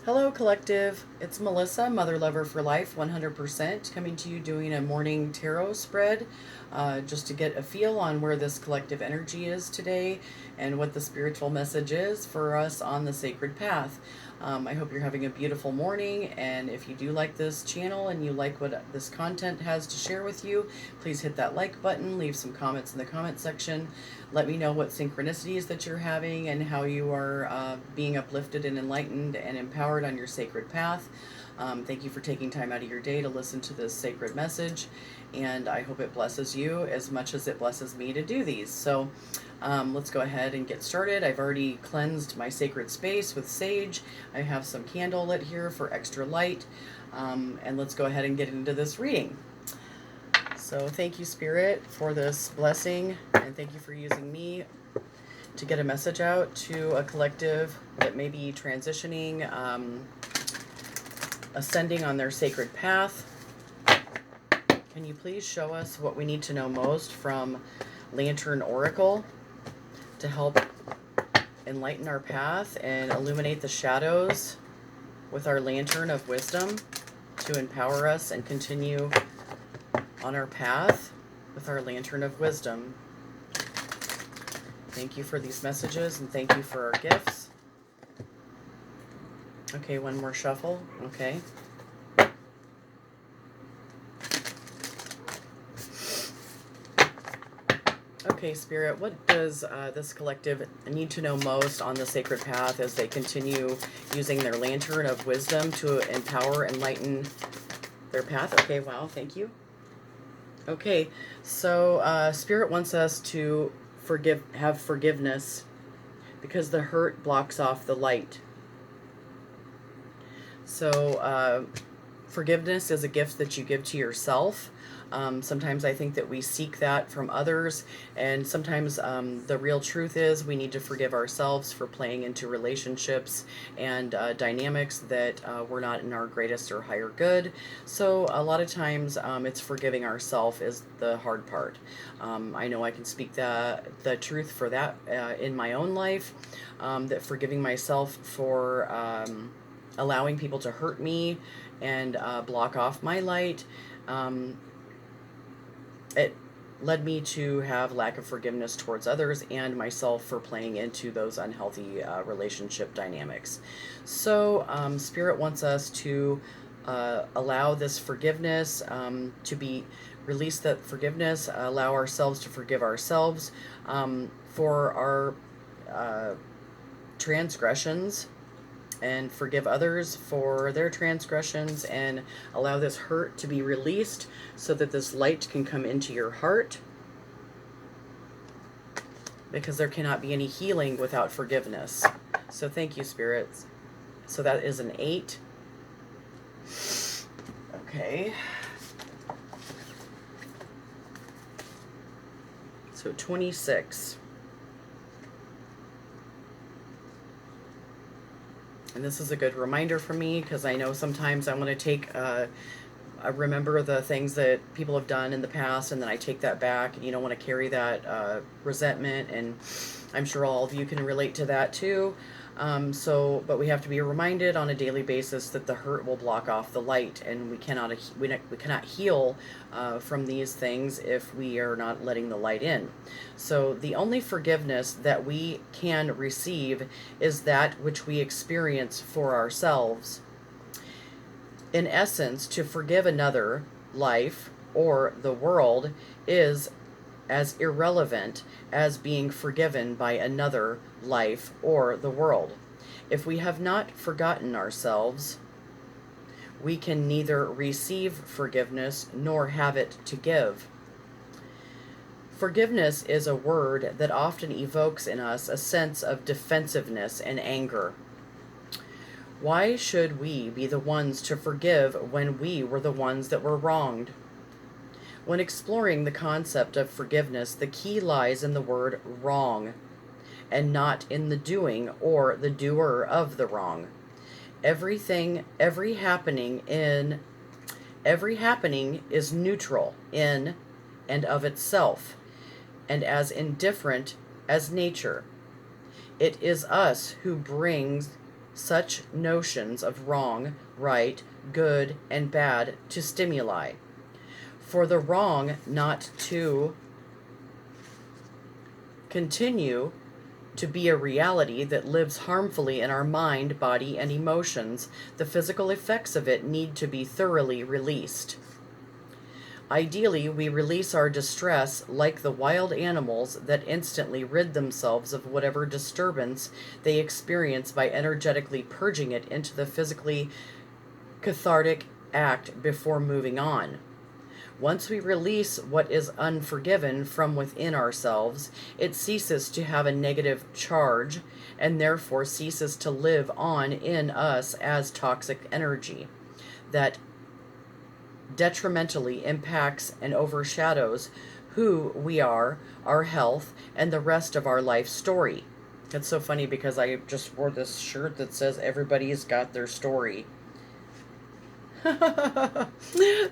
Hello, Collective. It's Melissa, Mother Lover for Life, 100%, coming to you doing a morning tarot spread just to get a feel on where this collective energy is today and what the spiritual message is for us on the sacred path. I hope you're having a beautiful morning, and if you do like this channel and you like what this content has to share with you, please hit that like button, leave some comments in the comment section. Let me know what synchronicities that you're having and how you are being uplifted and enlightened and empowered on your sacred path. Thank you for taking time out of your day to listen to this sacred message, and I hope it blesses you as much as it blesses me to do these. So let's go ahead and get started. I've already cleansed my sacred space with sage. I have some candle lit here for extra light, and let's go ahead and get into this reading. So thank you, Spirit, for this blessing, and thank you for using me to get a message out to a collective that may be transitioning, ascending on their sacred path. Can you please show us what we need to know most from Lantern Oracle to help enlighten our path and illuminate the shadows with our Lantern of Wisdom to empower us and continue on our path with our Lantern of Wisdom. Thank you for these messages, and thank you for our gifts. Okay, one more shuffle. Okay. Okay, Spirit, what does this collective need to know most on the sacred path as they continue using their Lantern of Wisdom to empower, enlighten their path? Okay, wow, thank you. Okay, so Spirit wants us to have forgiveness because the hurt blocks off the light. So forgiveness is a gift that you give to yourself. Sometimes I think that we seek that from others, and sometimes the real truth is we need to forgive ourselves for playing into relationships and dynamics that were not in our greatest or higher good. So a lot of times it's forgiving ourselves is the hard part. I know I can speak the truth for that in my own life, that forgiving myself for allowing people to hurt me and block off my light, it led me to have lack of forgiveness towards others and myself for playing into those unhealthy relationship dynamics. So Spirit wants us to allow this forgiveness to be release that forgiveness, allow ourselves to forgive ourselves for our transgressions, and forgive others for their transgressions, and allow this hurt to be released so that this light can come into your heart, because there cannot be any healing without forgiveness. So thank you, spirits. So that is an 8. Okay. So 26. And this is a good reminder for me, because I know sometimes I want to take, I remember the things that people have done in the past, and then I take that back, and you don't want to carry that resentment, and I'm sure all of you can relate to that too. But we have to be reminded on a daily basis that the hurt will block off the light, and we cannot heal from these things if we are not letting the light in. So the only forgiveness that we can receive is that which we experience for ourselves. In essence, to forgive another, life, or the world is as irrelevant as being forgiven by another, life, or the world. If we have not forgotten ourselves, we can neither receive forgiveness nor have it to give. Forgiveness is a word that often evokes in us a sense of defensiveness and anger. Why should we be the ones to forgive when we were the ones that were wronged? When exploring the concept of forgiveness, the key lies in the word wrong, and not in the doing or the doer of the wrong. Every happening is neutral in and of itself, and as indifferent as nature. It is us who brings such notions of wrong, right, good, and bad to stimuli. For the wrong not to continue to be a reality that lives harmfully in our mind, body, and emotions, the physical effects of it need to be thoroughly released. Ideally, we release our distress like the wild animals that instantly rid themselves of whatever disturbance they experience by energetically purging it into the physically cathartic act before moving on. Once we release what is unforgiven from within ourselves, it ceases to have a negative charge and therefore ceases to live on in us as toxic energy that detrimentally impacts and overshadows who we are, our health, and the rest of our life story. It's so funny because I just wore this shirt that says everybody's got their story.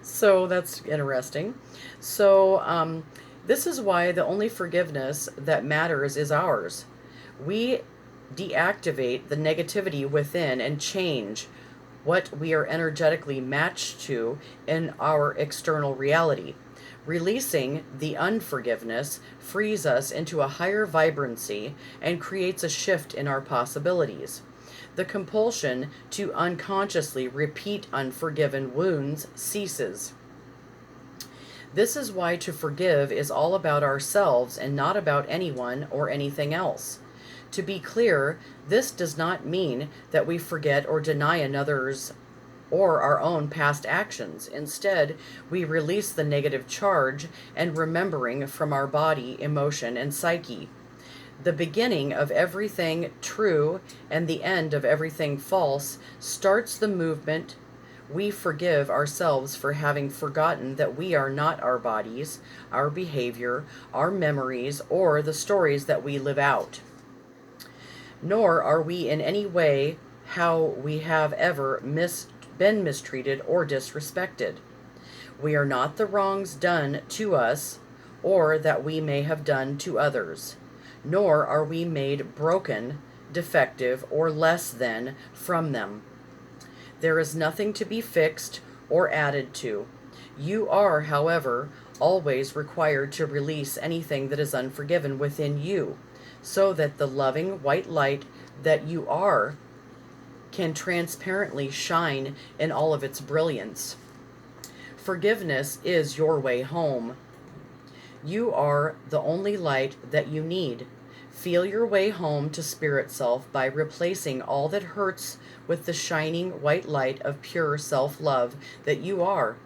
So that's interesting. So this is why the only forgiveness that matters is ours. We deactivate the negativity within and change what we are energetically matched to in our external reality. Releasing the unforgiveness frees us into a higher vibrancy and creates a shift in our possibilities. The compulsion to unconsciously repeat unforgiven wounds ceases. This is why to forgive is all about ourselves and not about anyone or anything else. To be clear, this does not mean that we forget or deny another's or our own past actions. Instead, we release the negative charge and remembering from our body, emotion, and psyche. The beginning of everything true and the end of everything false starts the movement. We forgive ourselves for having forgotten that we are not our bodies, our behavior, our memories, or the stories that we live out. Nor are we in any way how we have ever been mistreated or disrespected. We are not the wrongs done to us or that we may have done to others. Nor are we made broken, defective, or less than from them. There is nothing to be fixed or added to. You are, however, always required to release anything that is unforgiven within you, so that the loving white light that you are can transparently shine in all of its brilliance. Forgiveness is your way home. You are the only light that you need. Feel your way home to spirit self by replacing all that hurts with the shining white light of pure self-love that you are.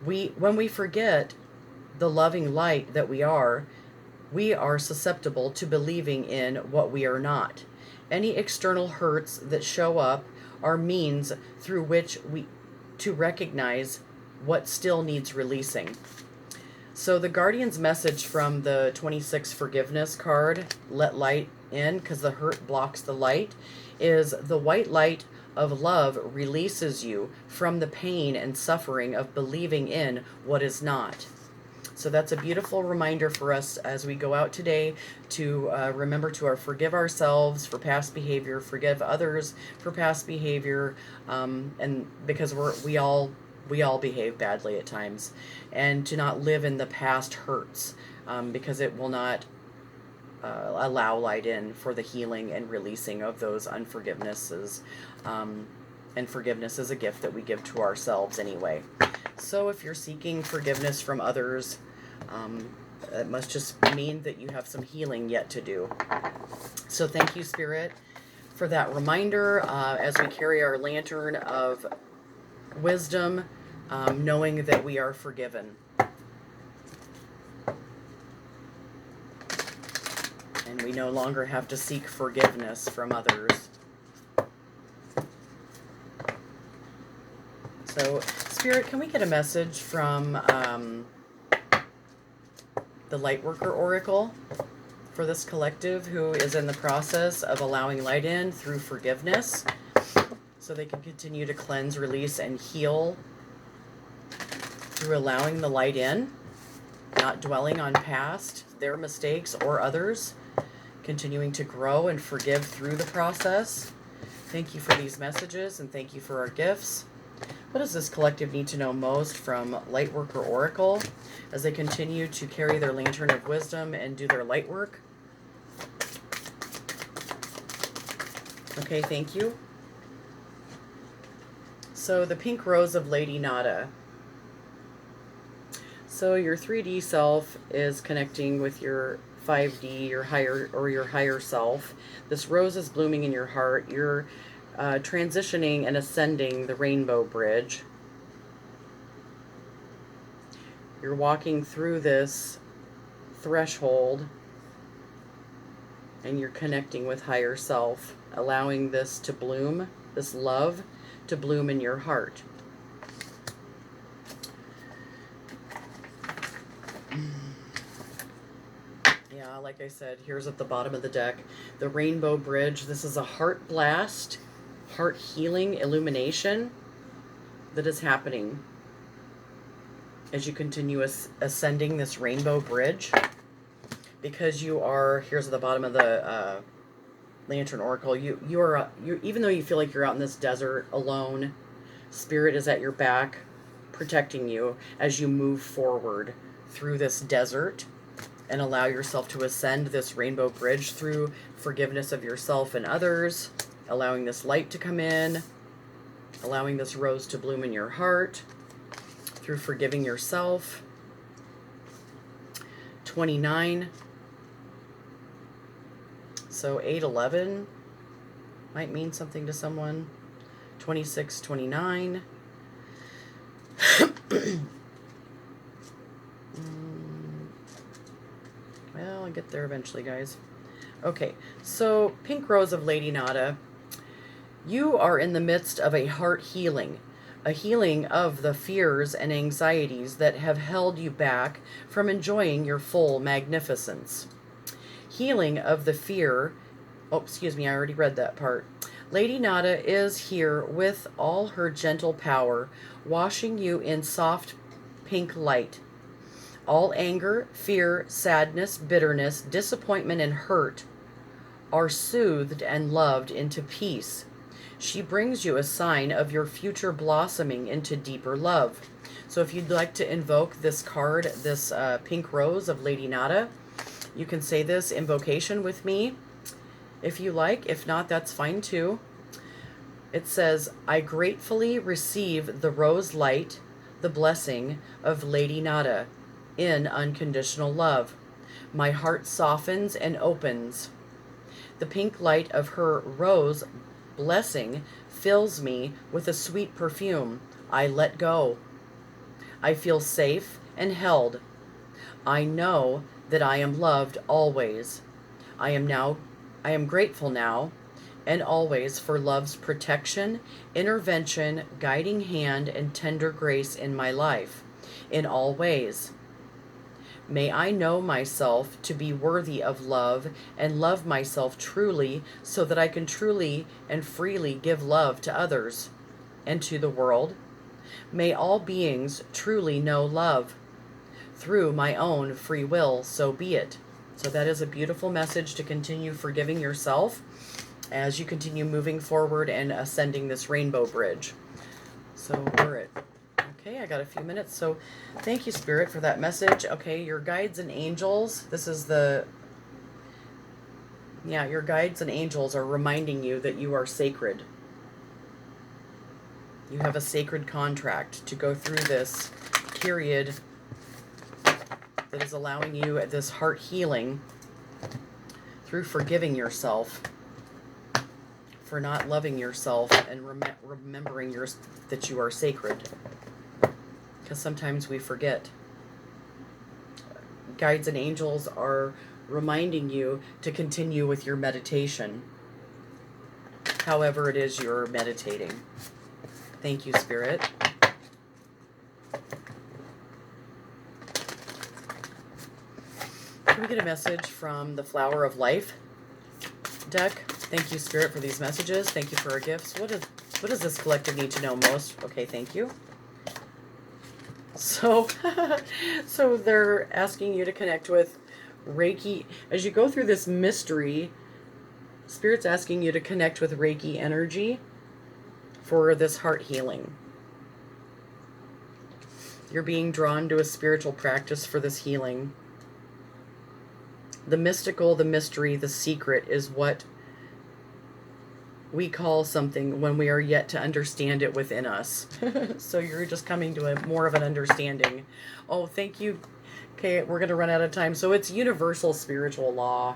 When we forget the loving light that we are susceptible to believing in what we are not. Any external hurts that show up are means through which we to recognize what still needs releasing. So the Guardian's message from the 26 forgiveness card, let light in because the hurt blocks the light, is the white light of love releases you from the pain and suffering of believing in what is not. So that's a beautiful reminder for us as we go out today to remember to forgive ourselves for past behavior, forgive others for past behavior, and because we all behave badly at times, and to not live in the past hurts, because it will not allow light in for the healing and releasing of those unforgivenesses. And forgiveness is a gift that we give to ourselves anyway. So if you're seeking forgiveness from others, it must just mean that you have some healing yet to do. So thank you, Spirit, for that reminder as we carry our lantern of wisdom, knowing that we are forgiven. And we no longer have to seek forgiveness from others. So, Spirit, can we get a message from the Lightworker Oracle for this collective who is in the process of allowing light in through forgiveness so they can continue to cleanse, release, and heal through allowing the light in, not dwelling on past, their mistakes, or others, continuing to grow and forgive through the process. Thank you for these messages, and thank you for our gifts. What does this collective need to know most from Lightworker Oracle as they continue to carry their lantern of wisdom and do their light work? Okay, thank you. So the pink rose of Lady Nada. So your 3D self is connecting with your 5D, your higher self. This rose is blooming in your heart. You're transitioning and ascending the rainbow bridge. You're walking through this threshold and you're connecting with higher self, allowing this to bloom, this love to bloom in your heart. Yeah, like I said, here's at the bottom of the deck, the rainbow bridge. This is a heart blast, heart healing illumination that is happening as you continue ascending this rainbow bridge. Because you are, here's at the bottom of the Lantern Oracle, you even though you feel like you're out in this desert alone, Spirit is at your back, protecting you as you move forward through this desert and allow yourself to ascend this rainbow bridge through forgiveness of yourself and others, allowing this light to come in, allowing this rose to bloom in your heart, through forgiving yourself. 29. So 8-11 might mean something to someone. 26, 29. Well, I'll get there eventually, guys. Okay, so Pink Rose of Lady Nada. You are in the midst of a heart healing. A healing of the fears and anxieties that have held you back from enjoying your full magnificence. Healing of the fear. Oh, excuse me, I already read that part. Lady Nada is here with all her gentle power, washing you in soft pink light. All anger, fear, sadness, bitterness, disappointment, and hurt are soothed and loved into peace. She brings you a sign of your future blossoming into deeper love. So if you'd like to invoke this card, this Pink Rose of Lady Nada, you can say this invocation with me if you like. If not, that's fine too. It says, I gratefully receive the rose light, the blessing of Lady Nada in unconditional love. My heart softens and opens. The pink light of her rose blessing fills me with a sweet perfume. I let go. I feel safe and held. I know that I am loved always. I am grateful now and always for love's protection, intervention, guiding hand, and tender grace in my life, in all ways. May I know myself to be worthy of love and love myself truly so that I can truly and freely give love to others and to the world. May all beings truly know love through my own free will, so be it. So that is a beautiful message to continue forgiving yourself as you continue moving forward and ascending this rainbow bridge. So we're at, okay, I got a few minutes. So thank you, Spirit, for that message. Okay, your guides and angels, this is the, yeah, your guides and angels are reminding you that you are sacred. You have a sacred contract to go through this period that is allowing you this heart healing through forgiving yourself for not loving yourself and remembering that you are sacred. Because sometimes we forget. Guides and angels are reminding you to continue with your meditation, however it is you're meditating. Thank you, Spirit. Can we get a message from the Flower of Life deck? Thank you, Spirit, for these messages. Thank you for our gifts. What does this collective need to know most? Okay, thank you. So, so they're asking you to connect with Reiki, as you go through this mystery, Spirit's asking you to connect with Reiki energy for this heart healing. You're being drawn to a spiritual practice for this healing. The mystical, the mystery, the secret is what we call something when we are yet to understand it within us. So you're just coming to a more of an understanding. Oh, thank you. Okay, we're going to run out of time. So it's universal spiritual law.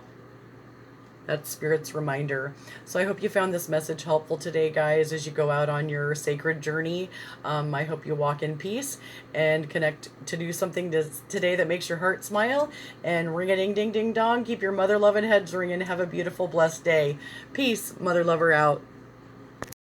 That's Spirit's reminder. So I hope you found this message helpful today, guys, as you go out on your sacred journey. I hope you walk in peace and connect to do something today that makes your heart smile. And ring a ding ding ding dong. Keep your mother loving heads ringing. Have a beautiful, blessed day. Peace. Mother lover out.